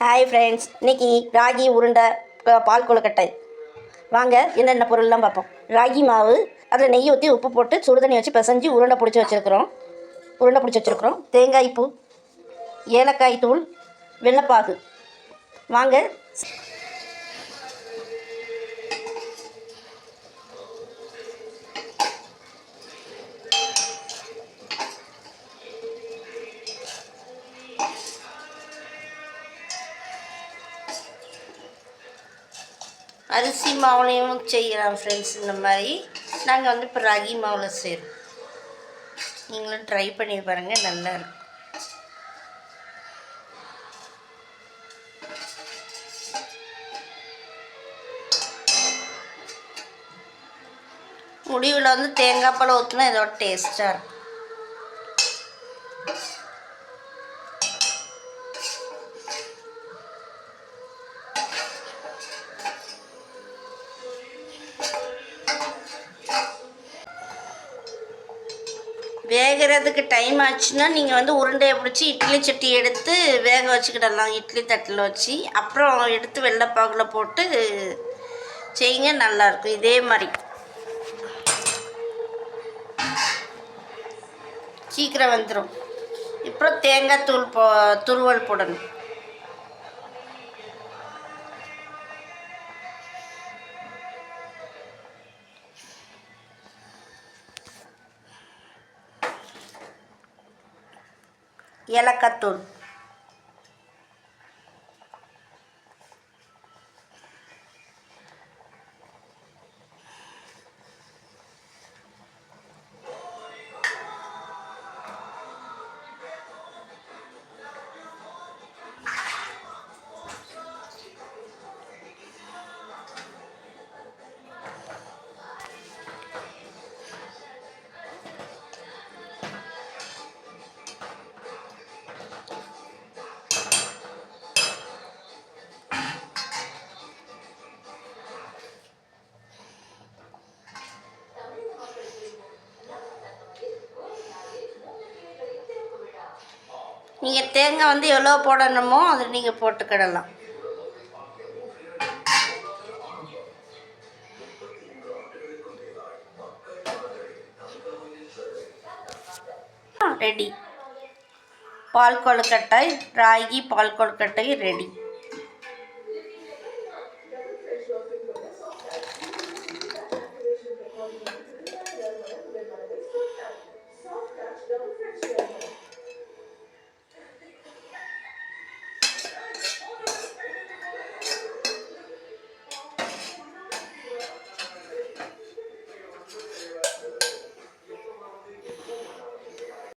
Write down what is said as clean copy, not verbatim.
Hi friends, இன்றைக்கி ராகி உருண்டை பால் கொழுக்கட்டை. வாங்க என்னென்ன பொருள்லாம் பார்ப்போம். ராகி மாவு, அதில் நெய் ஊற்றி உப்பு போட்டு சுடுதண்ணி வச்சு பிசைஞ்சு உருண்டை பிடிச்சி வச்சுருக்குறோம். தேங்காய் பூ, ஏலக்காய் தூள், வெள்ளைப்பாகு. வாங்க அரிசி மாவுலையும் செய்கிறோம் ஃப்ரெண்ட்ஸ். இந்த மாதிரி நாங்கள் இப்போ ராகி மாவில் செய்கிறோம். நீங்களும் ட்ரை பண்ணி பாருங்கள், நல்லாயிருக்கும். முடிவில் தேங்காய் பழம் ஊற்றினா இதோட டேஸ்ட்டாக இருக்கும். வேகிறதுக்கு டைம் ஆச்சுன்னா நீங்கள் உருண்டையை பிடிச்சி இட்லி சட்டி எடுத்து வேக வச்சுக்கிடலாம். இட்லி தட்டில் வச்சு அப்புறம் எடுத்து வெள்ளைப்பாகில் போட்டு செய்யுங்க, நல்லாயிருக்கும். இதே மாதிரி சீக்கிரம் வந்துடும். அப்புறம் தேங்காய் தூள் துருவல் போடணும். ஏலக்காய் தூள், நீங்கள் தேங்காய் எவ்வளோ போடணுமோ அது நீங்கள் போட்டுக்கிடலாம். ரெடி. பால் கொழுக்கட்டை, ராகி பால் கொழுக்கட்டை ரெடி.